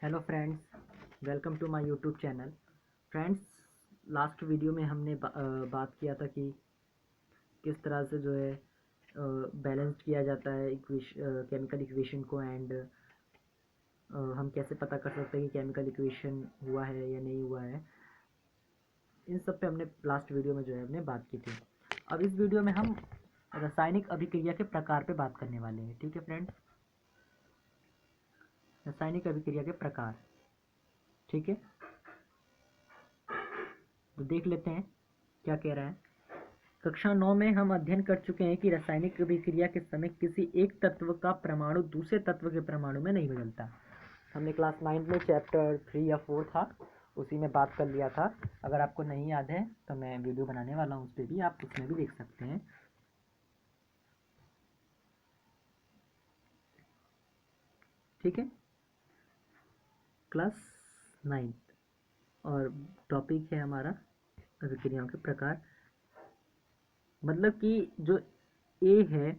Hello friends, welcome to my YouTube channel. Friends, last video में हमने बात किया था कि किस तरह से जो है बैलेंस किया जाता है केमिकल इक्वेशन को एंड हम कैसे पता कर सकते हैं कि केमिकल इक्वेशन हुआ है या नहीं हुआ है। इन सब पे हमने लास्ट वीडियो में जो है हमने बात की थी। अब इस वीडियो में हम रासायनिक अभिक्रिया के प्रकार पे बात करने वाले हैं। ठीक है फ्रेंड्स, रासायनिक अभिक्रिया के प्रकार। ठीक है, तो देख लेते हैं क्या कह रहा है। कक्षा 9 में हम अध्ययन कर चुके हैं कि रासायनिक अभिक्रिया के समय किसी एक तत्व का परमाणु दूसरे तत्व के परमाणु में नहीं बदलता। हमने क्लास 9 में चैप्टर 3 या 4 था, उसी में बात कर लिया था। अगर आपको नहीं याद है तो मैं वीडियो बनाने वाला हूँ, उस पर भी आप उसमें भी देख सकते हैं। ठीक है, क्लास 9 और टॉपिक है हमारा अभिक्रियाओं के प्रकार। मतलब कि जो ए है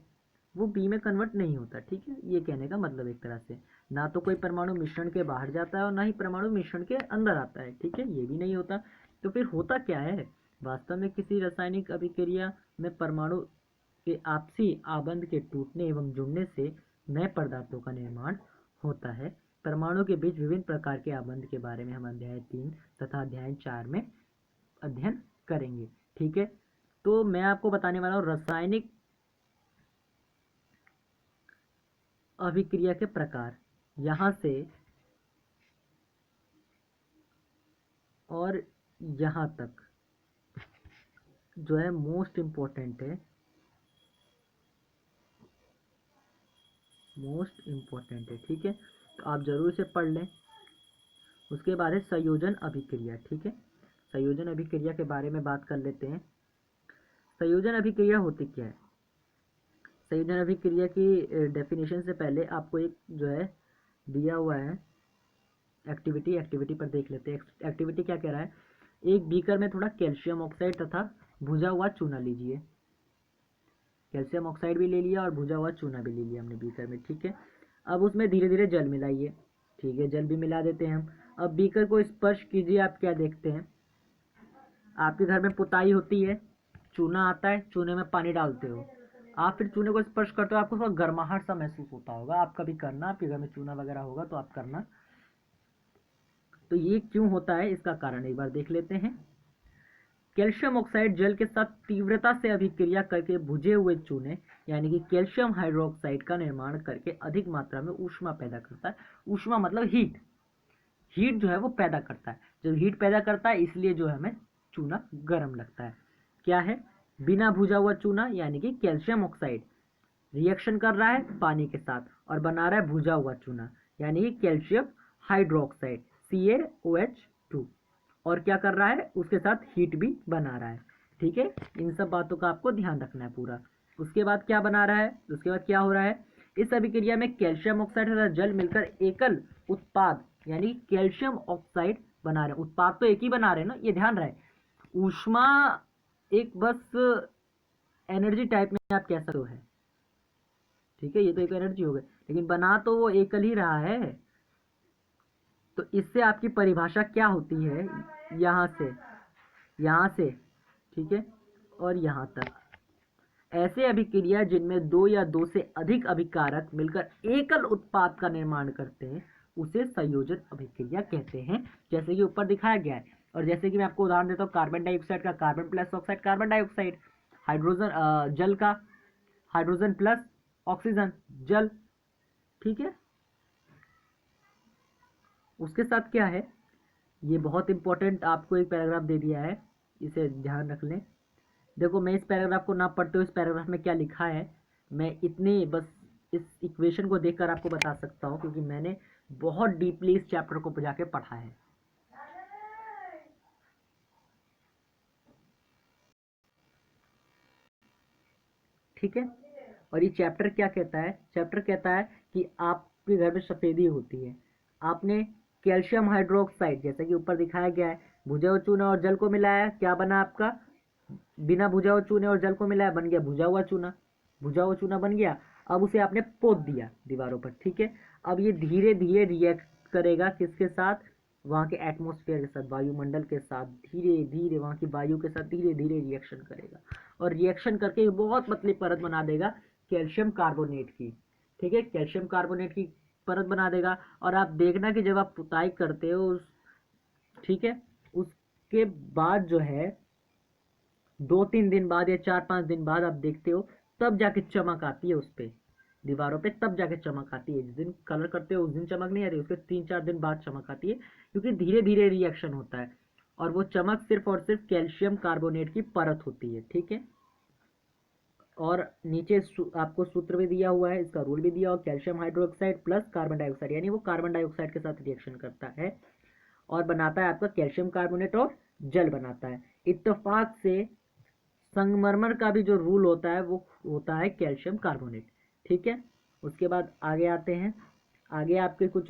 वो बी में कन्वर्ट नहीं होता। ठीक है, ये कहने का मतलब एक तरह से ना तो कोई परमाणु मिश्रण के बाहर जाता है और ना ही परमाणु मिश्रण के अंदर आता है। ठीक है, ये भी नहीं होता। तो फिर होता क्या है? वास्तव में किसी रासायनिक अभिक्रिया में परमाणु के आपसी आबंध के टूटने एवं जुड़ने से नए पदार्थों का निर्माण होता है। परमाणु के बीच विभिन्न प्रकार के आबंध के बारे में हम अध्याय 3 तथा अध्याय 4 में अध्ययन करेंगे। ठीक है, तो मैं आपको बताने वाला हूँ रासायनिक अभिक्रिया के प्रकार। यहाँ से और यहाँ तक जो है मोस्ट इम्पोर्टेंट है, मोस्ट इम्पोर्टेंट है। ठीक है, तो आप जरूर से पढ़ लें। उसके बाद है संयोजन अभिक्रिया। ठीक है, संयोजन अभिक्रिया के बारे में बात कर लेते हैं। संयोजन अभिक्रिया होती क्या है? संयोजन अभिक्रिया की डेफिनेशन से पहले आपको एक जो है दिया हुआ है एक्टिविटी पर देख लेते हैं। एक्टिविटी क्या कह रहा है? एक बीकर में थोड़ा कैल्शियम ऑक्साइड तथा भुजा हुआ चूना लीजिए। कैल्शियम ऑक्साइड भी ले लिया और भुजा हुआ चूना भी ले लिया हमने बीकर में। ठीक है, अब उसमें धीरे धीरे जल मिलाइए। ठीक है, जल भी मिला देते हैं हम। अब बीकर को स्पर्श कीजिए। आप क्या देखते हैं? आपके घर में पुताई होती है, चूना आता है, चूने में पानी डालते हो, आप फिर चूने को स्पर्श करते हो, आपको थोड़ा गर्माहट सा महसूस होता होगा। आप कभी करना, आपके घर में चूना वगैरह होगा तो आप करना। तो ये क्यों होता है, इसका कारण एक बार देख लेते हैं। कैल्शियम ऑक्साइड जल के साथ तीव्रता से अभिक्रिया करके भुजे हुए चूने यानी कि कैल्शियम हाइड्रोक्साइड का निर्माण करके अधिक मात्रा में ऊष्मा पैदा करता है। ऊष्मा मतलब हीट। हीट जो है वो पैदा करता है। जब हीट पैदा करता है इसलिए जो है हमें चूना गर्म लगता है। क्या है? बिना भुजा हुआ चूना यानी कि कैल्शियम ऑक्साइड रिएक्शन कर रहा है पानी के साथ और बना रहा है भुजा हुआ चूना यानी कि कैल्शियम हाइड्रोक्साइड CaOH2, और क्या कर रहा है? उसके साथ हीट भी बना रहा है। ठीक है, इन सब बातों का आपको ध्यान रखना है पूरा। उसके बाद क्या बना रहा है? उसके बाद क्या हो रहा है? इस अभिक्रिया में कैल्शियम ऑक्साइड तथा जल मिलकर एकल उत्पाद यानी कैल्शियम ऑक्साइड बना रहे हैं। उत्पाद तो एक ही बना रहे हैं ना, ये ध्यान रहे। ऊष्मा एक बस एनर्जी टाइप में आप कह सकते हो है। ठीक है, ये तो एक एनर्जी हो गई, लेकिन बना तो वो एकल ही रहा है। तो इससे आपकी परिभाषा क्या होती है? यहाँ से ठीक है, और यहाँ तक ऐसे अभिक्रिया जिनमें दो या दो से अधिक अभिकारक मिलकर एकल उत्पाद का निर्माण करते हैं उसे संयोजन अभिक्रिया कहते हैं, जैसे कि ऊपर दिखाया गया है। और जैसे कि मैं आपको उदाहरण देता हूँ, कार्बन डाइऑक्साइड का carbon plus oxide carbon dioxide, hydrogen जल का हाइड्रोजन प्लस ऑक्सीजन जल। ठीक है, उसके साथ क्या है, ये बहुत इंपॉर्टेंट आपको एक पैराग्राफ दे दिया है, इसे ध्यान रख लें। देखो, मैं इस पैराग्राफ को ना पढ़ते हुए इस पैराग्राफ में क्या लिखा है मैं इतने बस इस इक्वेशन को देखकर आपको बता सकता हूँ, क्योंकि मैंने बहुत डीपली इस चैप्टर को जाके पढ़ा है। ठीक है, और ये चैप्टर क्या कहता है? चैप्टर कहता है कि आपके घर में सफेदी होती है, आपने कैल्शियम हाइड्रोक्साइड जैसा कि ऊपर दिखाया गया है भुजा हुआ चूना और जल को मिलाया, क्या बना आपका? बिना भुजा हुआ चूने और जल को मिलाया बन गया भुजा हुआ चूना। भुजा हुआ चूना बन गया। अब उसे आपने पोत दिया दीवारों पर। ठीक है, अब ये धीरे धीरे करेगा किसके साथ, वहाँ के एटमॉस्फेयर के साथ, वायुमंडल के साथ धीरे धीरे, वहाँ की वायु के साथ धीरे धीरे रिएक्शन करेगा और रिएक्शन करके बहुत पतली परत बना देगा कैल्शियम कार्बोनेट की। ठीक है, कैल्शियम कार्बोनेट की परत बना देगा। और आप देखना कि जब आप पुताई करते हो ठीक है, उसके बाद जो है 2-3 दिन बाद या 4-5 दिन बाद आप देखते हो, तब जाके चमक आती है उस पर दीवारों पे, तब जाके चमक आती है। जिस दिन कलर करते हो उस दिन चमक नहीं आती, उसके 3-4 दिन बाद चमक आती है, क्योंकि धीरे धीरे रिएक्शन होता है और वो चमक सिर्फ और सिर्फ कैल्शियम कार्बोनेट की परत होती है। ठीक है, और नीचे आपको सूत्र भी दिया हुआ है, इसका रूल भी दिया हुआ, calcium hydroxide plus carbon dioxide, यानी वो कार्बन डाइऑक्साइड के साथ रिएक्शन करता है और बनाता है आपका कैल्शियम कार्बोनेट और जल बनाता है। इत्तेफाक से संगमरमर का भी जो रूल होता है वो होता है कैल्शियम कार्बोनेट। ठीक है, उसके बाद आगे आते हैं। आगे आपके कुछ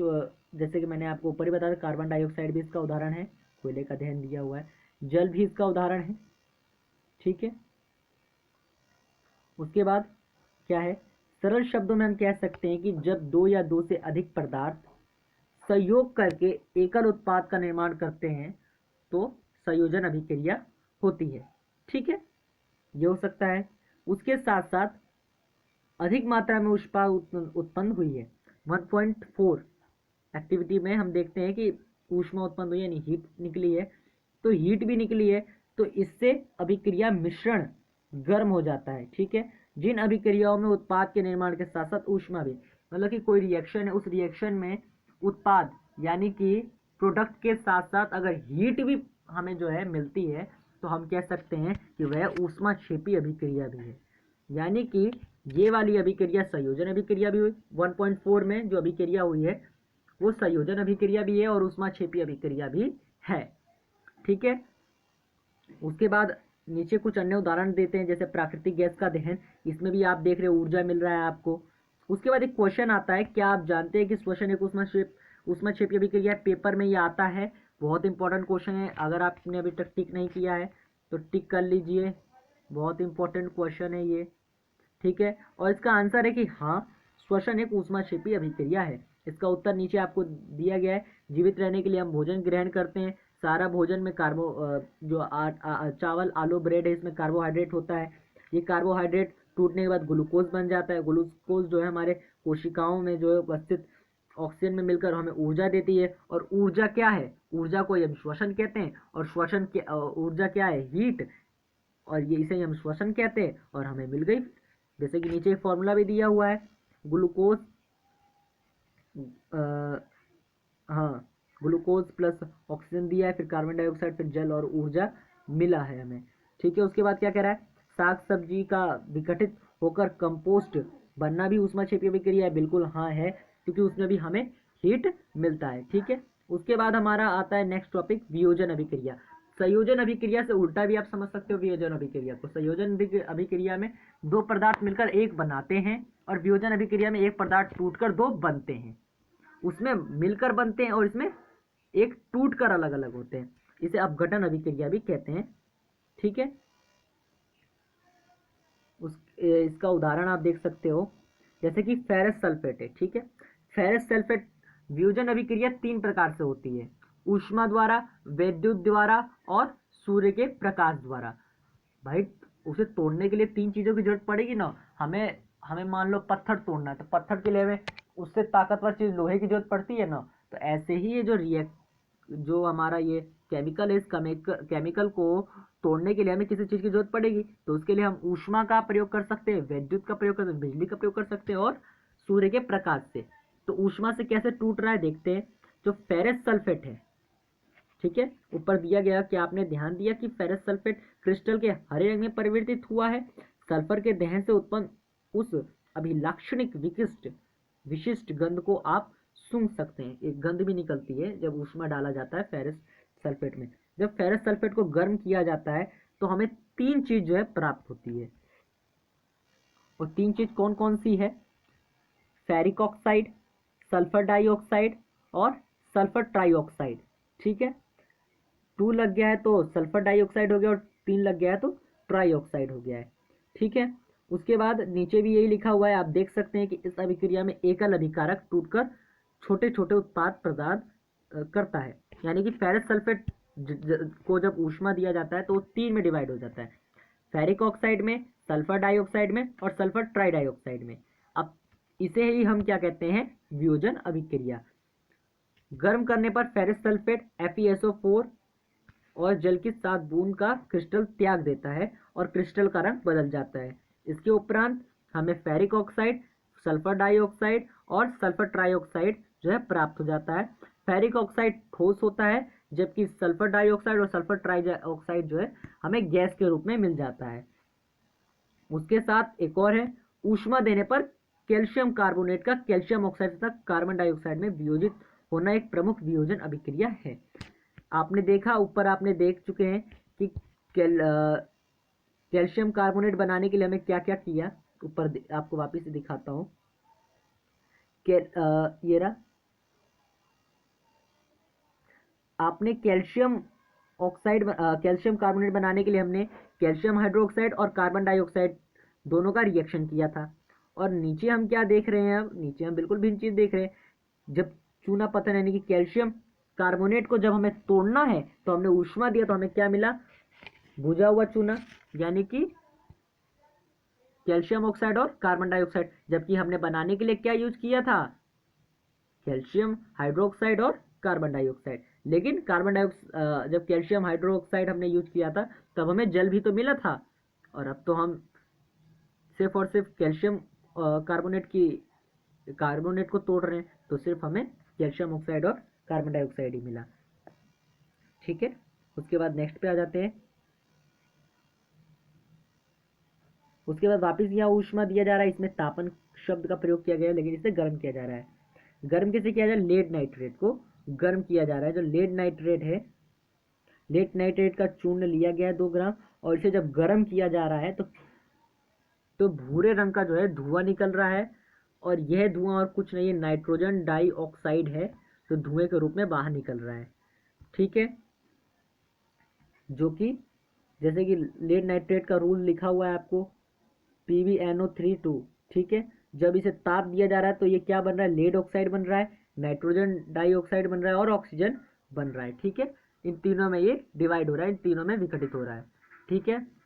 जैसे कि मैंने आपको ऊपर ही बताया, कार्बन डाइऑक्साइड भी इसका उदाहरण है, कोयले का दहन दिया हुआ है, जल भी इसका उदाहरण है। ठीक है, उसके बाद क्या है, सरल शब्दों में हम कह सकते हैं कि जब 2 या 2 से अधिक पदार्थ संयोग करके एकल उत्पाद का निर्माण करते हैं तो संयोजन अभिक्रिया होती है। ठीक है, ये हो सकता है। उसके साथ साथ अधिक मात्रा में ऊष्मा उत्पन्न हुई है। 1.4 एक्टिविटी में हम देखते हैं कि ऊष्मा उत्पन्न हुई, यानी हीट निकली है, तो हीट भी निकली है, तो इससे अभिक्रिया मिश्रण गर्म हो जाता है। ठीक है, जिन अभिक्रियाओं में उत्पाद के निर्माण के साथ साथ ऊष्मा भी, मतलब कि कोई रिएक्शन है, उस रिएक्शन में उत्पाद यानी कि प्रोडक्ट के साथ साथ अगर हीट भी हमें जो है मिलती है तो हम कह सकते हैं कि वह ऊष्माक्षेपी अभिक्रिया भी है। यानी कि ये वाली अभिक्रिया संयोजन अभिक्रिया भी हुई, 1.4 में जो अभिक्रिया हुई है वो संयोजन अभिक्रिया भी है और ऊष्माक्षेपी अभिक्रिया भी है। ठीक है, उसके बाद नीचे कुछ अन्य उदाहरण देते हैं, जैसे प्राकृतिक गैस का दहन, इसमें भी आप देख रहे हो ऊर्जा मिल रहा है आपको। उसके बाद एक क्वेश्चन आता है, क्या आप जानते हैं कि श्वसन एक ऊष्माक्षेपी अभिक्रिया है? पेपर में ये आता है, बहुत इंपॉर्टेंट क्वेश्चन है। अगर आपने अभी तक टिक नहीं किया है तो टिक कर लीजिए, बहुत इंपॉर्टेंट क्वेश्चन है ये। ठीक है, और इसका आंसर है कि हाँ, श्वसन एक ऊष्माक्षेपी अभिक्रिया है। इसका उत्तर नीचे आपको दिया गया है। जीवित रहने के लिए हम भोजन ग्रहण करते हैं, सारा भोजन में चावल आलू ब्रेड है, इसमें कार्बोहाइड्रेट होता है। ये कार्बोहाइड्रेट टूटने के बाद ग्लूकोज बन जाता है। ग्लूकोज जो है हमारे कोशिकाओं में जो है उपस्थित ऑक्सीजन में मिलकर हमें ऊर्जा देती है। और ऊर्जा क्या है, ऊर्जा को हम श्वसन कहते हैं, और श्वसन के ऊर्जा क्या है, हीट, और ये इसे हम श्वसन कहते हैं और हमें मिल गई। जैसे कि नीचे फॉर्मूला भी दिया हुआ है, ग्लूकोज हाँ, ग्लूकोज प्लस ऑक्सीजन दिया है, फिर कार्बन डाइऑक्साइड, फिर जल और ऊर्जा मिला है हमें। ठीक है, उसके बाद क्या कह रहा है, साग सब्जी का विघटित होकर कंपोस्ट बनना भी ऊष्माक्षेपी अभिक्रिया है? बिल्कुल हाँ है, क्योंकि उसमें भी हमें हीट मिलता है। ठीक है, उसके बाद हमारा आता है नेक्स्ट टॉपिक, वियोजन अभिक्रिया। संयोजन अभिक्रिया से उल्टा भी आप समझ सकते हो वियोजन अभिक्रिया को। संयोजन अभिक्रिया में 2 पदार्थ मिलकर एक बनाते हैं और वियोजन अभिक्रिया में एक पदार्थ टूटकर 2 बनते हैं। उसमें मिलकर बनते हैं और इसमें एक टूटकर अलग अलग होते हैं। इसे अपघटन अभिक्रिया भी कहते हैं। ठीक है, इसका उदाहरण आप देख सकते हो, जैसे कि फेरस सल्फेट है। ठीक है, फेरस सल्फेट वियोजन अभिक्रिया 3 प्रकार से होती है, ऊष्मा द्वारा, विद्युत द्वारा और सूर्य के प्रकाश द्वारा। भाई उसे तोड़ने के लिए 3 चीजों की जरूरत पड़ेगी ना। हमें मान लो पत्थर तोड़ना है, तो पत्थर के लिए हमें उससे ताकतवर चीज लोहे की जरूरत पड़ती है ना। तो ऐसे ही ये जो हमारा ये केमिकल है, इस केमिकल को तोड़ने के लिए हमें किसी चीज की जरूरत पड़ेगी, तो उसके लिए हम ऊष्मा का प्रयोग कर सकते हैं, विद्युत का प्रयोग कर सकते हैं, बिजली का प्रयोग कर सकते हैं और सूर्य के प्रकाश से। तो ऊष्मा से कैसे टूट रहा है देखते हैं। जो फेरस सल्फेट है, ठीक है, ऊपर दिया गया कि आपने ध्यान दिया कि फेरस सल्फेट क्रिस्टल के हरे रंग में परिवर्तित हुआ है। सल्फर के दहन से उत्पन्न उस अभिलाक्षणिक विशिष्ट गंध को आप सूंघ सकते हैं। एक गंध भी निकलती है जब ऊष्मा डाला जाता है फेरस सल्फेट में। जब फेरस सल्फेट को गर्म किया जाता है तो हमें 3 चीज जो है प्राप्त होती है, और 3 चीज कौन कौन सी है, फेरिक ऑक्साइड, सल्फर डाइऑक्साइड और सल्फर ट्राइऑक्साइड। ठीक है, 2 लग गया है तो सल्फर डाइऑक्साइड हो गया, और 3 लग गया है तो ट्राइऑक्साइड हो गया है। ठीक है, उसके बाद नीचे भी यही लिखा हुआ है, आप देख सकते हैं कि इस अभिक्रिया में एकल अभिकारक टूटकर छोटे छोटे उत्पाद प्रदान करता है। यानी कि फेरस सल्फेट को जब ऊष्मा दिया जाता है तो वो 3 में डिवाइड हो जाता है, फेरिक ऑक्साइड में, सल्फर डाइऑक्साइड में और सल्फर ट्राई डाइऑक्साइड में। अब इसे ही हम क्या कहते हैं, वियोजन अभिक्रिया। गर्म करने पर फेरस सल्फेट FeSO4 और जल की 7 बूंद का क्रिस्टल त्याग देता है और क्रिस्टल का रंग बदल जाता है। इसके उपरांत हमें फेरिक ऑक्साइड, सल्फर डाइऑक्साइड और सल्फर ट्राइऑक्साइड जो है प्राप्त हो जाता है। फेरिक ऑक्साइड ठोस होता है, जबकि सल्फर डाइऑक्साइड और सल्फर ट्राइऑक्साइड जो है हमें गैस के रूप में मिल जाता है। उसके साथ एक और है, ऊष्मा देने पर कैल्शियम कार्बोनेट का कैल्शियम ऑक्साइड तथा कार्बन डाइऑक्साइड में वियोजित होना एक प्रमुख वियोजन अभिक्रिया है। आपने देखा, ऊपर आपने देख चुके हैं कि कैल्शियम कार्बोनेट बनाने के लिए हमें क्या क्या किया। ऊपर आपको वापस से दिखाता हूँ। ये रहा, आपने कैल्शियम ऑक्साइड कैल्शियम कार्बोनेट बनाने के लिए हमने कैल्शियम हाइड्रोक्साइड और कार्बन डाइऑक्साइड दोनों का रिएक्शन किया था। और नीचे हम क्या देख रहे हैं, अब नीचे हम बिल्कुल भिन्न चीज़ देख रहे हैं। जब चूना पत्थर यानी कि कैल्शियम कार्बोनेट को जब हमें तोड़ना है तो हमने ऊष्मा दिया, तो हमें क्या मिला, बुझा हुआ चूना, यानी कि कैल्शियम ऑक्साइड और कार्बन डाइऑक्साइड। जबकि हमने बनाने के लिए क्या यूज किया था, कैल्शियम हाइड्रोक्साइड और कार्बन डाइऑक्साइड। लेकिन कार्बन डाइऑक्साइड जब कैल्शियम हाइड्रोक्साइड हमने यूज किया था तब हमें जल भी तो मिला था, और अब तो हम सिर्फ और सिर्फ कैल्शियम कार्बोनेट को तोड़ रहे हैं, तो सिर्फ हमें कैल्शियम ऑक्साइड और कार्बन डाइऑक्साइड ही मिला। ठीक है, उसके बाद नेक्स्ट पे आ जाते हैं। उसके बाद वापस यहाँ ऊष्मा दिया जा रहा है, इसमें तापन शब्द का प्रयोग किया गया है, लेकिन इसे गर्म किया जा रहा है। गर्म कैसे किया जाए, लेड नाइट्रेट को गर्म किया जा रहा है। जो लेड नाइट्रेट है, लेड नाइट्रेट का चूर्ण लिया गया है 2 ग्राम, और इसे जब गर्म किया जा रहा है तो भूरे रंग का जो है धुआं निकल रहा है, और यह धुआं और कुछ नहीं है, नाइट्रोजन डाइऑक्साइड है, तो धुएं के रूप में बाहर निकल रहा है। ठीक है, जो कि जैसे कि लेड नाइट्रेट का रूल लिखा हुआ है आपको, PbNO3 2। ठीक है, जब इसे ताप दिया जा रहा है तो ये क्या बन रहा है, लेड ऑक्साइड बन रहा है, नाइट्रोजन डाइऑक्साइड बन रहा है और ऑक्सीजन बन रहा है। ठीक है, इन तीनों में ये डिवाइड हो रहा है, इन तीनों में विघटित हो रहा है। ठीक है,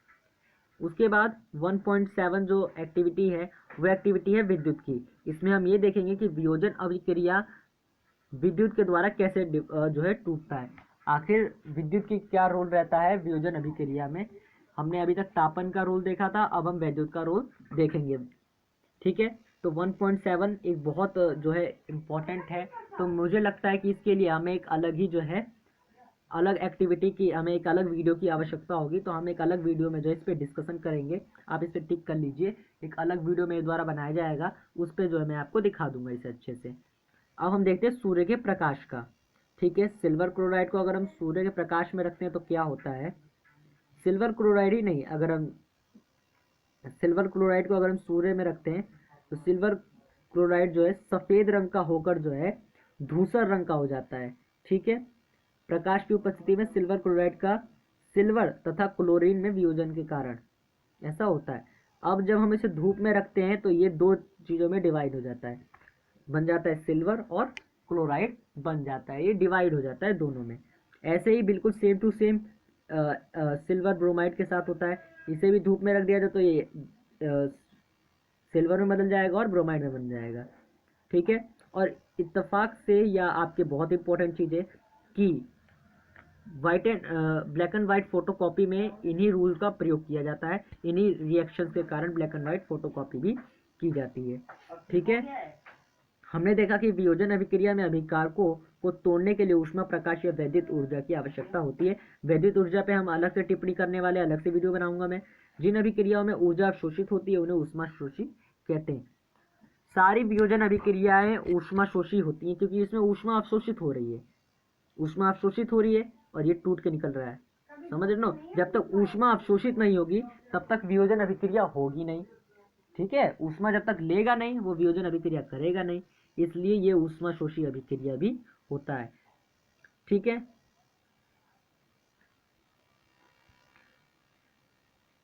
उसके बाद 1.7 जो एक्टिविटी है वो एक्टिविटी है विद्युत की। इसमें हम ये देखेंगे कि वियोजन अभिक्रिया विद्युत के द्वारा कैसे जो है टूटता है। आखिर विद्युत की क्या रोल रहता है वियोजन अभिक्रिया में। हमने अभी तक तापन का रोल देखा था, अब हम विद्युत का रोल देखेंगे। ठीक है, तो 1.7 एक बहुत जो है इम्पोर्टेंट है, तो मुझे लगता है कि इसके लिए हमें एक अलग ही जो है अलग एक्टिविटी की, हमें एक अलग वीडियो की आवश्यकता होगी। तो हम एक अलग वीडियो में जो है इस पर डिस्कशन करेंगे। आप इस पर टिक कर लीजिए, एक अलग वीडियो मेरे द्वारा बनाया जाएगा, उस पर जो है मैं आपको दिखा दूंगा इसे अच्छे से। अब हम देखते हैं सूर्य के प्रकाश का। ठीक है, सिल्वर क्लोराइड को अगर हम सूर्य के प्रकाश में रखते हैं तो क्या होता है, सिल्वर क्लोराइड ही नहीं, अगर हम सिल्वर क्लोराइड को अगर हम सूर्य में रखते हैं तो सिल्वर क्लोराइड जो है सफ़ेद रंग का होकर जो है धूसर रंग का हो जाता है। ठीक है, प्रकाश की उपस्थिति में सिल्वर क्लोराइड का सिल्वर तथा क्लोरीन में वियोजन के कारण ऐसा होता है। अब जब हम इसे धूप में रखते हैं तो ये 2 चीज़ों में डिवाइड हो जाता है, बन जाता है सिल्वर और क्लोराइड बन जाता है, ये डिवाइड हो जाता है दोनों में। ऐसे ही बिल्कुल same to same silver bromide के साथ होता है। इसे भी धूप में रख दिया जाए तो ये सिल्वर में बदल जाएगा और ब्रोमाइड में बन जाएगा। ठीक है, और इत्तेफाक से या आपके बहुत इंपॉर्टेंट चीज़ है कि white and black and white photocopy में इन्हीं रूल का प्रयोग किया जाता है, इन्हीं रिएक्शंस के कारण ब्लैक एंड वाइट फोटोकॉपी भी की जाती है। ठीक है, हमने देखा कि वियोजन अभिक्रिया में अभिकारकों को तोड़ने के लिए ऊष्मा, प्रकाश या वैद्युत ऊर्जा की आवश्यकता होती है। वैद्युत ऊर्जा पे हम अलग से टिप्पणी करने वाले, अलग से वीडियो बनाऊंगा मैं। जिन अभिक्रियाओं में ऊर्जा अवशोषित होती है उन्हें ऊष्मा शोषी कहते हैं। सारी वियोजन अभिक्रियाएं ऊष्मा शोषी होती हैं, क्योंकि इसमें ऊष्मा अवशोषित हो रही है, ऊष्मा अवशोषित हो रही है और ये टूट के निकल रहा है। समझ रहे हो, जब तक ऊष्मा अवशोषित नहीं होगी तब तक वियोजन अभिक्रिया होगी नहीं। ठीक है, ऊष्मा जब तक लेगा नहीं वो वियोजन अभिक्रिया करेगा नहीं, इसलिए ये ऊष्मा शोषी अभिक्रिया भी होता है। ठीक है,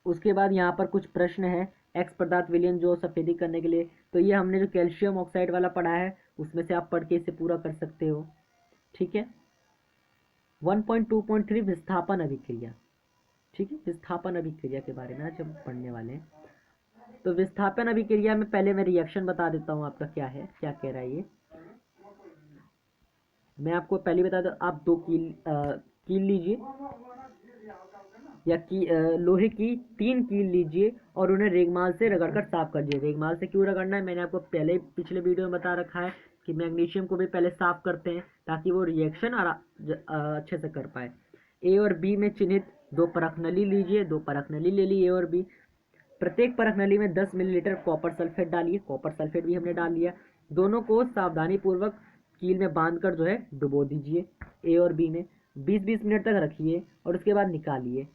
उसके बाद यहाँ पर कुछ प्रश्न है। एक्स पदार्थ विलयन जो सफेदी करने के लिए, तो ये हमने जो कैल्शियम ऑक्साइड वाला पढ़ा है उसमें से आप पढ़ के इसे पूरा कर सकते हो। ठीक है। 1.2.3 विस्थापन अभिक्रिया। ठीक है, विस्थापन अभिक्रिया के बारे में आज हम पढ़ने वाले हैं। तो विस्थापन अभिक्रिया में पहले मैं रिएक्शन बता देता हूँ आपका क्या है, क्या कह रहा है ये। मैं आपको पहले बता दूं, आप 2 कील लीजिए या लोहे की 3 कील लीजिए और उन्हें रेगमाल से रगड़कर साफ कर दीजिए। रेगमाल से क्यों रगड़ना है, मैंने आपको पहले पिछले वीडियो में बता रखा है कि मैग्नीशियम को भी पहले साफ करते हैं ताकि वो रिएक्शन अच्छे से कर पाए। ए और बी में चिन्हित 2 परख नली लीजिए, 2 परख नली ले ली ए और बी। प्रत्येक परख नली में 10 मिलीलीटर कॉपर सल्फेट डालिए, कॉपर सल्फेट भी हमने डाल लिया। दोनों को सावधानी पूर्वक कील में बांधकर जो है डुबो दीजिए ए और बी में, 20-20 मिनट तक रखिए और उसके बाद निकालिए।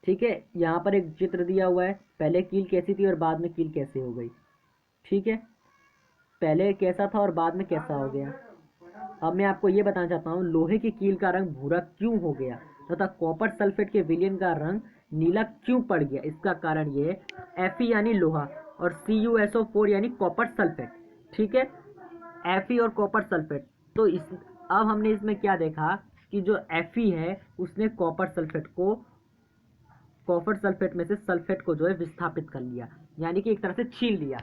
ठीक है, यहाँ पर एक चित्र दिया हुआ है, पहले कील कैसी थी और बाद में कील कैसे हो गई। ठीक है, पहले कैसा था और बाद में कैसा हो गया। अब मैं आपको ये बताना चाहता हूँ लोहे की कील का रंग भूरा क्यों हो गया तथा कॉपर सल्फेट के विलयन का रंग नीला क्यों पड़ गया। इसका कारण ये है Fe यानी लोहा और CuSO4 यानी कॉपर सल्फेट। ठीक है, Fe और कॉपर सल्फेट। तो अब हमने इसमें क्या देखा कि जो Fe है उसने कॉपर सल्फेट में से सल्फेट को जो है विस्थापित कर लिया, यानी कि एक तरह से छीन लिया।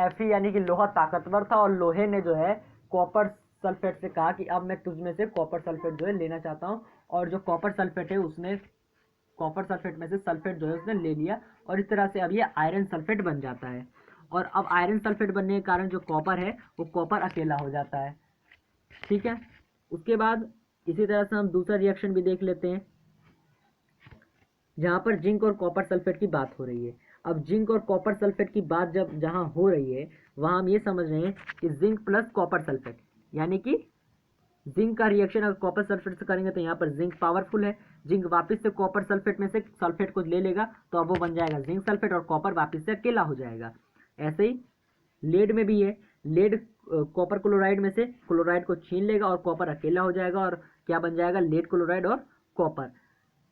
Fe यानी कि लोहा ताकतवर था और लोहे ने जो है कॉपर सल्फेट से कहा कि अब मैं तुझ में से कॉपर सल्फेट जो है लेना चाहता हूँ, और जो कॉपर सल्फेट है उसने कॉपर सल्फेट में से सल्फेट जो है उसने ले लिया और इस तरह से अब ये आयरन सल्फेट बन जाता है। और अब आयरन सल्फेट बनने के कारण जो कॉपर है वो कॉपर अकेला हो जाता है। ठीक है, उसके बाद इसी तरह से हम दूसरा रिएक्शन भी देख लेते हैं जहाँ पर जिंक और कॉपर सल्फेट की बात हो रही है। अब जिंक और कॉपर सल्फेट की बात जब जहाँ हो रही है वहाँ हम ये समझ रहे हैं कि जिंक प्लस कॉपर सल्फेट, यानी कि जिंक का रिएक्शन अगर कॉपर सल्फेट से करेंगे तो यहाँ पर जिंक पावरफुल है, जिंक वापस से कॉपर सल्फेट में से सल्फेट को ले लेगा तो अब वो बन जाएगा जिंक सल्फेट और कॉपर वापस से अकेला हो जाएगा। ऐसे ही लेड में भी है, लेड कॉपर क्लोराइड में से क्लोराइड को छीन लेगा और कॉपर अकेला हो जाएगा और क्या बन जाएगा, लेड क्लोराइड और कॉपर।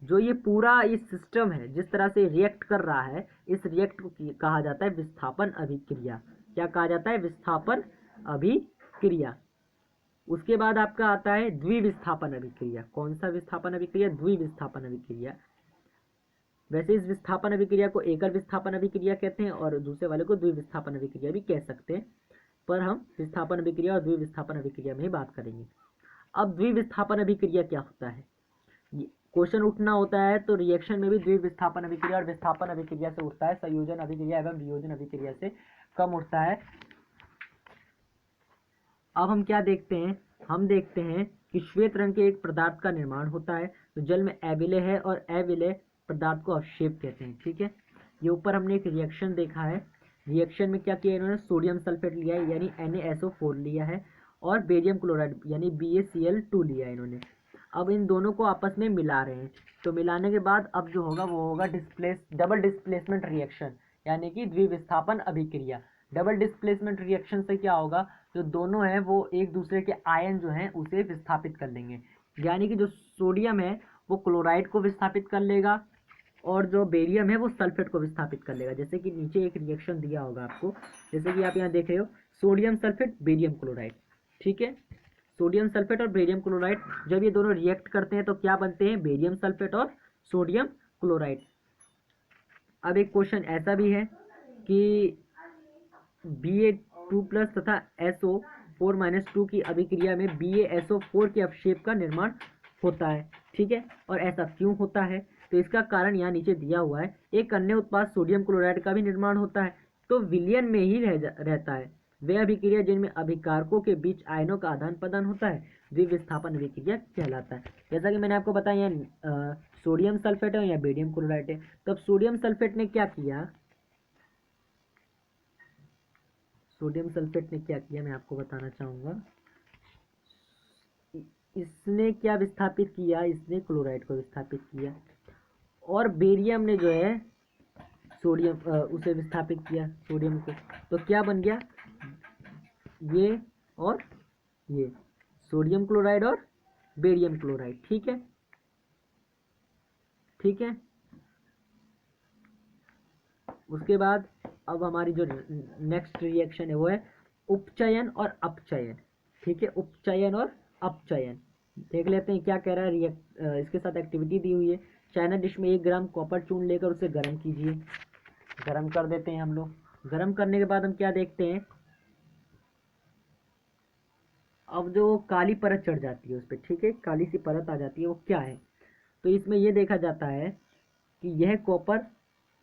जो ये पूरा इस सिस्टम है जिस तरह से रिएक्ट कर रहा है, इस रिएक्ट को कहा जाता है विस्थापन अभिक्रिया। क्या कहा जाता है, विस्थापन अभिक्रिया। उसके बाद आपका आता है द्विविस्थापन अभिक्रिया। कौन सा विस्थापन अभिक्रिया, द्विविस्थापन अभिक्रिया। वैसे इस विस्थापन अभिक्रिया को एकल विस्थापन अभिक्रिया कहते हैं और दूसरे वाले को द्विविस्थापन अभिक्रिया भी कह सकते हैं, पर हम विस्थापन अभिक्रिया और द्विविस्थापन अभिक्रिया में ही बात करेंगे। अब द्विविस्थापन अभिक्रिया क्या होता है, क्वेश्चन उठना होता है तो रिएक्शन में भी द्विविस्थापन अभिक्रिया और विस्थापन अभिक्रिया से उठता है, संयोजन अभिक्रिया एवं वियोजन अभिक्रिया से कम उठता है। अब हम क्या देखते हैं, हम देखते हैं कि श्वेत रंग के एक पदार्थ का निर्माण होता है तो जल में अविलय है और अविलय पदार्थ को अवक्षेप कहते हैं। ठीक है, ये ऊपर हमने एक रिएक्शन देखा है, रिएक्शन में क्या किया इन्होंने, सोडियम सल्फेट लिया है यानी NaSO4 लिया है और बेरियम क्लोराइड यानी BaCl2 लिया है इन्होंने। अब इन दोनों को आपस में मिला रहे हैं, तो मिलाने के बाद अब जो होगा वो होगा डबल डिस्प्लेसमेंट रिएक्शन, यानी कि द्विविस्थापन अभिक्रिया। डबल डिस्प्लेसमेंट रिएक्शन से क्या होगा, जो दोनों हैं वो एक दूसरे के आयन जो हैं उसे विस्थापित कर लेंगे, यानी कि जो सोडियम है वो क्लोराइड को विस्थापित कर लेगा और जो बेरियम है वो सल्फेट को विस्थापित कर लेगा। जैसे कि नीचे एक रिएक्शन दिया होगा आपको, जैसे कि आप यहाँ देख रहे हो, सोडियम सल्फेट बेरियम क्लोराइड। ठीक है, सोडियम सल्फेट और बेरियम क्लोराइड जब ये दोनों रिएक्ट करते हैं तो क्या बनते हैं, बेरियम सल्फेट और सोडियम क्लोराइड। अब एक क्वेश्चन ऐसा भी है कि Ba2+ तथा SO4-2 की अभिक्रिया में BaSO4 के अवक्षेप का निर्माण होता है। ठीक है, और ऐसा क्यों होता है, तो इसका कारण यहाँ नीचे दिया हुआ है। एक अन्य उत्पाद सोडियम क्लोराइड का भी निर्माण होता है तो विलयन में ही रहता है। वे अभिक्रिया जिनमें अभिकारकों के बीच आयनों का आदान प्रदान होता है द्विविस्थापन अभिक्रिया कहलाता है। जैसा कि मैंने आपको बताया यहाँ सोडियम सल्फेट है या बेरियम क्लोराइड है, तो अब सोडियम सल्फेट ने क्या किया, सोडियम सल्फेट ने क्या किया मैं आपको बताना चाहूँगा। इसने क्या विस्थापित किया, इसने क्लोराइड को विस्थापित किया और बेरियम ने जो है सोडियम उसे विस्थापित किया सोडियम को, तो क्या बन गया, ये और ये सोडियम क्लोराइड और बेरियम क्लोराइड। ठीक है, ठीक है। उसके बाद अब हमारी जो नेक्स्ट रिएक्शन है वो है उपचयन और अपचयन। ठीक है, उपचयन और अपचयन देख लेते हैं क्या कह रहा है। इसके साथ एक्टिविटी दी हुई है। चाइना डिश में 1 ग्राम कॉपर चूर्ण लेकर उसे गर्म कीजिए। गर्म कर देते हैं हम लोग। गर्म करने के बाद हम क्या देखते हैं, अब जो काली परत चढ़ जाती है उस पर, ठीक है, काली सी परत आ जाती है, वो क्या है। तो इसमें यह देखा जाता है कि यह कॉपर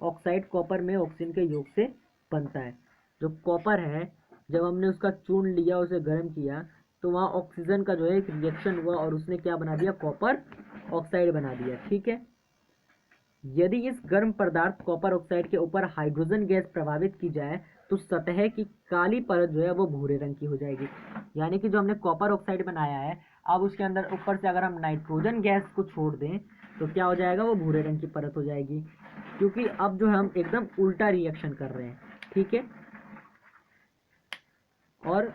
ऑक्साइड कॉपर में ऑक्सीजन के योग से बनता है। जो कॉपर है, जब हमने उसका चूर्ण लिया, उसे गर्म किया, तो वहाँ ऑक्सीजन का जो है एक रिएक्शन हुआ और उसने क्या बना दिया, कॉपर ऑक्साइड बना दिया। ठीक है, यदि इस गर्म पदार्थ कॉपर ऑक्साइड के ऊपर हाइड्रोजन गैस प्रभावित की जाए तो सतह की काली परत जो है वो भूरे रंग की हो जाएगी। यानी कि जो हमने कॉपर ऑक्साइड बनाया है, अब उसके अंदर ऊपर से अगर हम नाइट्रोजन गैस को छोड़ दें तो क्या हो जाएगा, वो भूरे रंग की परत हो जाएगी, क्योंकि अब जो हम एकदम उल्टा रिएक्शन कर रहे हैं। ठीक है, और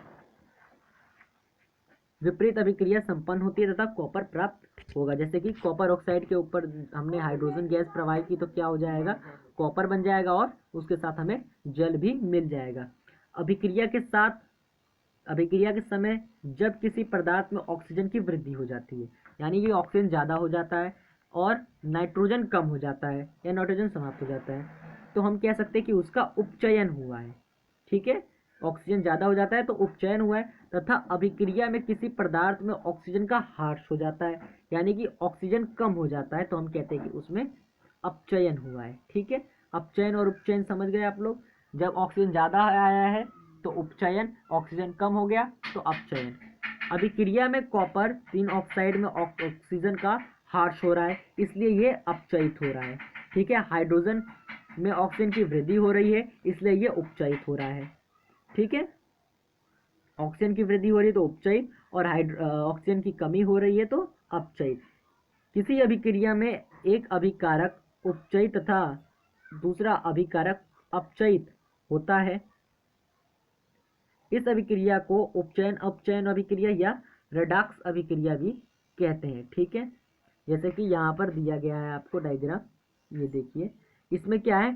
विपरीत अभिक्रिया संपन्न होती है तथा कॉपर प्राप्त होगा। जैसे कि कॉपर ऑक्साइड के ऊपर हमने हाइड्रोजन गैस प्रवाहित की तो क्या हो जाएगा, कॉपर बन जाएगा और उसके साथ हमें जल भी मिल जाएगा। अभिक्रिया के समय जब किसी पदार्थ में ऑक्सीजन की वृद्धि हो जाती है, यानी कि ऑक्सीजन ज़्यादा हो जाता है और नाइट्रोजन कम हो जाता है या नाइट्रोजन समाप्त हो जाता है, तो हम कह सकते हैं कि उसका उपचयन हुआ है। ठीक है, ऑक्सीजन ज़्यादा हो जाता है तो उपचयन हुआ है। तथा अभिक्रिया में किसी पदार्थ में ऑक्सीजन का ह्रास हो जाता है, यानी कि ऑक्सीजन कम हो जाता है, तो हम कहते हैं कि उसमें अपचयन हुआ है। ठीक है, अपचयन और उपचयन समझ गए आप लोग। जब ऑक्सीजन ज़्यादा आया है तो उपचयन, ऑक्सीजन कम हो गया तो अपचयन। अभिक्रिया में कॉपर 3 ऑक्साइड में ऑक्सीजन का ह्रास हो रहा है, इसलिए ये अपचयित हो रहा है। ठीक है, हाइड्रोजन में ऑक्सीजन की वृद्धि हो रही है, इसलिए ये उपचयित हो रहा है। ठीक है, ऑक्सीजन की वृद्धि हो रही है तो उपचयित, और ऑक्सीजन की कमी हो रही है तो अपचयित। किसी अभिक्रिया में एक अभिकारक उपचयित तथा दूसरा अभिकारक अपचयित होता है। इस अभिक्रिया को उपचयन अपचयन अभिक्रिया या रेडॉक्स अभिक्रिया भी कहते हैं। ठीक है, जैसे कि यहाँ पर दिया गया है आपको डायग्राम, ये देखिए, इसमें क्या है,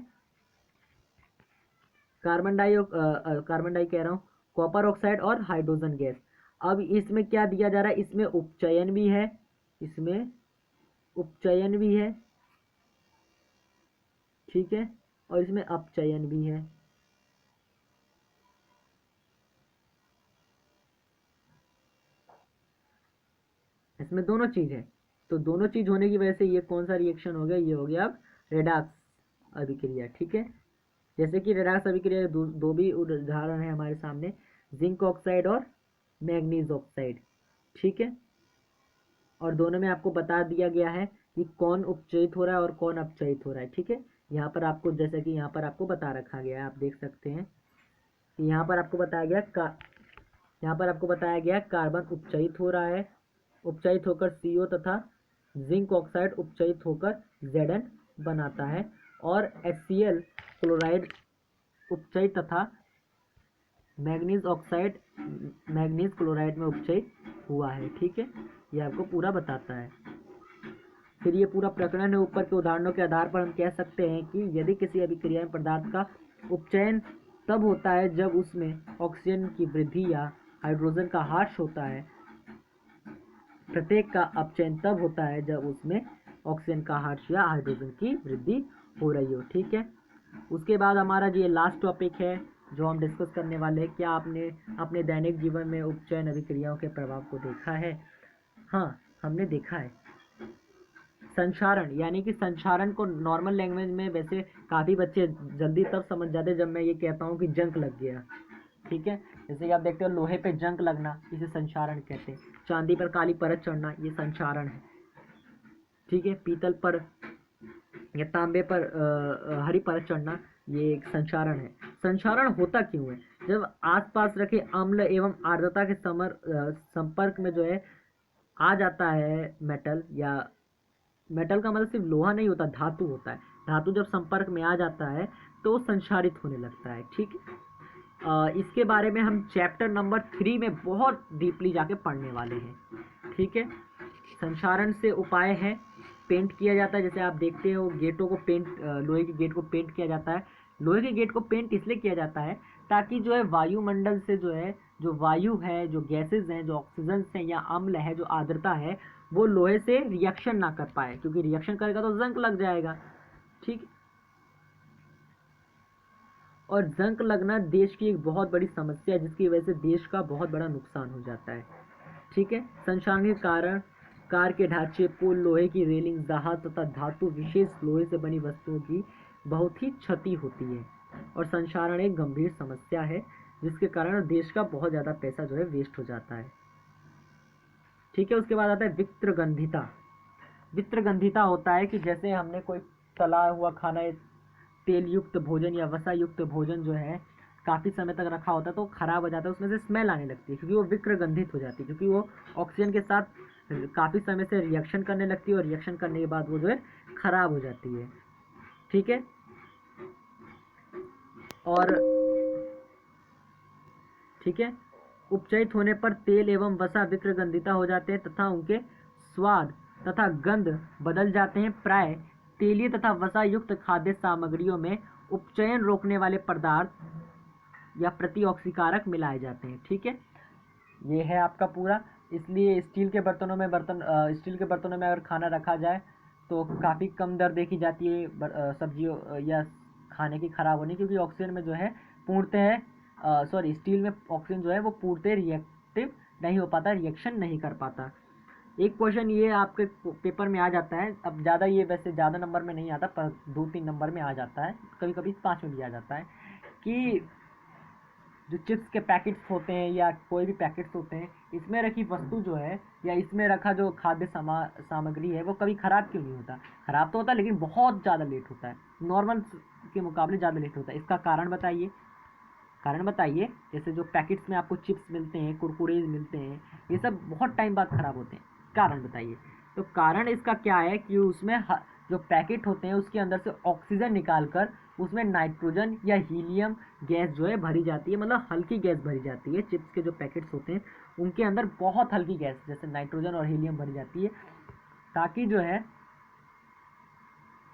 कार्बन डाई कह रहा हूँ, कॉपर ऑक्साइड और हाइड्रोजन गैस। अब इसमें क्या दिया जा रहा है, इसमें उपचयन भी है, इसमें उपचयन भी है, ठीक है, और इसमें अपचयन भी है। इसमें दोनों चीज है, तो दोनों चीज होने की वजह से ये कौन सा रिएक्शन हो गया, ये हो गया अब रेडॉक्स अभिक्रिया। ठीक है, जैसे कि रेडॉक्स अभिक्रिया के दो भी उदाहरण है हमारे सामने, जिंक ऑक्साइड और मैग्नीज ऑक्साइड। ठीक है, और दोनों में आपको बता दिया गया है कि कौन उपचयित हो रहा है और कौन अपचयित हो रहा है। ठीक है, यहाँ पर आपको, जैसे कि यहाँ पर आपको बता रखा गया है, आप देख सकते हैं कि यहाँ पर आपको बताया गया कार्बन उपचयित हो रहा है, उपचयित होकर CO तथा जिंक ऑक्साइड उपचयित होकर Zn बनाता है, और HCl क्लोराइड उपचयित तथा मैग्नीज ऑक्साइड मैग्नीज क्लोराइड में उपचयित हुआ है। ठीक है, ये आपको पूरा बताता है। फिर ये पूरा प्रकरण है, ऊपर के उदाहरणों के आधार पर हम कह सकते हैं कि यदि किसी अभिक्रिया में पदार्थ का उपचयन तब होता है जब उसमें ऑक्सीजन की वृद्धि या हाइड्रोजन का ह्रास होता है। प्रत्येक का अपचयन तब होता है जब उसमें ऑक्सीजन का ह्रास या हाइड्रोजन की वृद्धि हो रही हो। ठीक है, उसके बाद हमारा ये लास्ट टॉपिक है जो हम डिस्कस करने वाले हैं, क्या आपने अपने दैनिक जीवन में उपचयन अभिक्रियाओं के प्रभाव को देखा है। हाँ, हमने देखा है। संक्षारण, यानी कि संक्षारण को नॉर्मल लैंग्वेज में वैसे काफ़ी बच्चे जल्दी तब समझ जाते जब मैं ये कहता हूँ कि जंग लग गया। ठीक है, जैसे कि आप देखते हो लोहे पे जंग लगना, इसे संक्षारण कहते हैं। चांदी पर काली परत चढ़ना, ये संक्षारण है। ठीक है, पीतल पर या तांबे पर हरी परत चढ़ना, ये एक संक्षारण है। संक्षारण होता क्यों है, जब आसपास रखे अम्ल एवं आर्द्रता के संपर्क में जो है आ जाता है मेटल, या मेटल का मतलब सिर्फ लोहा नहीं होता, धातु होता है। धातु जब संपर्क में आ जाता है तो संक्षारित होने लगता है। ठीक है, इसके बारे में हम चैप्टर नंबर 3 में बहुत डीपली जाके पढ़ने वाले हैं। ठीक है, संक्षारण से उपाय है, पेंट किया जाता है, जैसे आप देखते हो गेटों को पेंट, लोहे के गेट को पेंट किया जाता है लोहे के गेट को पेंट इसलिए किया जाता है ताकि जो है वायुमंडल से जो है, जो वायु है, जो गैसेज हैं, जो ऑक्सीजन हैं या अम्ल है, जो आर्द्रता है, वो लोहे से रिएक्शन ना कर पाए, क्योंकि रिएक्शन करेगा तो जंग लग जाएगा। ठीक। और जंग लगना देश की एक बहुत बड़ी समस्या है, जिसकी वजह से देश का बहुत बड़ा नुकसान हो जाता है। ठीक है। संक्षारण के कारण कार के ढांचे, पुल, लोहे की रेलिंग, जहाज तथा धातु विशेष लोहे से बनी वस्तुओं की बहुत ही क्षति होती है। और संक्षारण एक गंभीर समस्या है, जिसके कारण देश का बहुत ज़्यादा पैसा जो है वेस्ट हो जाता है। ठीक है। उसके बाद आता है वित्रगंधिता। वित्रगंधिता होता है कि जैसे हमने कोई तला हुआ खाना, तेल युक्त भोजन या वसा युक्त भोजन जो है काफ़ी समय तक रखा होता है तो खराब हो जाता है, उसमें से स्मेल आने लगती है, क्योंकि वो विक्रगंधित हो जाती है, क्योंकि वो ऑक्सीजन के साथ काफ़ी समय से रिएक्शन करने लगती है और रिएक्शन करने के बाद वो जो है खराब हो जाती है। ठीक है। और ठीक है, उपचयित होने पर तेल एवं वसा विक्रगंधिता हो जाते हैं तथा उनके स्वाद तथा गंध बदल जाते हैं। प्राय तेलीय तथा वसा युक्त खाद्य सामग्रियों में उपचयन रोकने वाले पदार्थ या प्रतिऑक्सीकारक मिलाए जाते हैं। ठीक है। ये है आपका पूरा। इसलिए स्टील के बर्तनों में स्टील के बर्तनों में अगर खाना रखा जाए तो काफ़ी कम दर देखी जाती है सब्जियों या खाने की खराब होने, क्योंकि ऑक्सीजन में जो है पूर्णतः स्टील में ऑक्सीजन जो है वो पूर्णतः रिएक्टिव नहीं हो पाता, रिएक्शन नहीं कर पाता। एक क्वेश्चन ये आपके पेपर में आ जाता है, अब ज़्यादा ये वैसे ज़्यादा नंबर में नहीं आता, पर 2-3 नंबर में आ जाता है, कभी कभी 5 में भी आ जाता है, कि जो चिप्स के पैकेट्स होते हैं या कोई भी पैकेट्स होते हैं, इसमें रखी वस्तु जो है या इसमें रखा जो खाद्य सामग्री है वो कभी ख़राब क्यों नहीं होता? ख़राब तो होता है लेकिन बहुत ज़्यादा लेट होता है, नॉर्मल के मुकाबले ज़्यादा लेट होता है। इसका कारण बताइए, कारण बताइए। जैसे जो पैकेट्स में आपको चिप्स मिलते हैं, कुरकुरेज मिलते हैं, ये सब बहुत टाइम बाद ख़राब होते हैं, कारण बताइए। तो कारण इसका क्या है कि उसमें जो पैकेट होते हैं उसके अंदर से ऑक्सीजन निकाल कर उसमें नाइट्रोजन या हीलियम गैस जो है भरी जाती है, मतलब हल्की गैस भरी जाती है। चिप्स के जो पैकेट्स होते हैं उनके अंदर बहुत हल्की गैस जैसे नाइट्रोजन और हीलियम भरी जाती है, ताकि जो है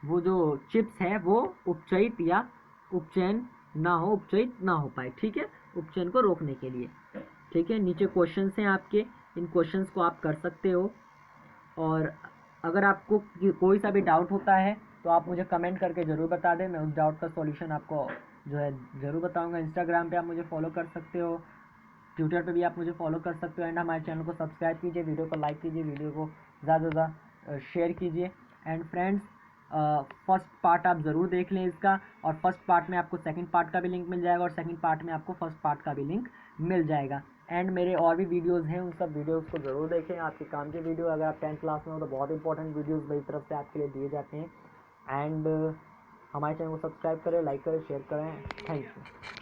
वो जो चिप्स है वो उपचयित या उपचयन ना हो, उपचयित ना हो पाए। ठीक है, उपचयन को रोकने के लिए। ठीक है। नीचे क्वेश्चंस हैं आपके, इन क्वेश्चंस को आप कर सकते हो। और अगर आपको कोई सा भी डाउट होता है तो आप मुझे कमेंट करके ज़रूर बता दें, मैं उस डाउट का सॉल्यूशन आपको जो है ज़रूर बताऊंगा। इंस्टाग्राम पे आप मुझे फॉलो कर सकते हो, ट्विटर पे भी आप मुझे फॉलो कर सकते हो। एंड हमारे चैनल को सब्सक्राइब कीजिए, वीडियो को लाइक कीजिए, वीडियो को ज़्यादा से ज़्यादा शेयर कीजिए। एंड फ्रेंड्स, फर्स्ट पार्ट आप ज़रूर देख लें इसका, और फर्स्ट पार्ट में आपको सेकंड पार्ट का भी लिंक मिल जाएगा और सेकंड पार्ट में आपको फर्स्ट पार्ट का भी लिंक मिल जाएगा। एंड मेरे और भी वीडियोस हैं, उन सब वीडियोस को ज़रूर देखें, आपके काम के वीडियो। अगर आप 10th क्लास में हो तो बहुत इंपॉर्टेंट वीडियोस मेरी तरफ से आपके लिए दिए जाते हैं। एंड हमारे चैनल को सब्सक्राइब करें, लाइक करें, शेयर करें। Thank you.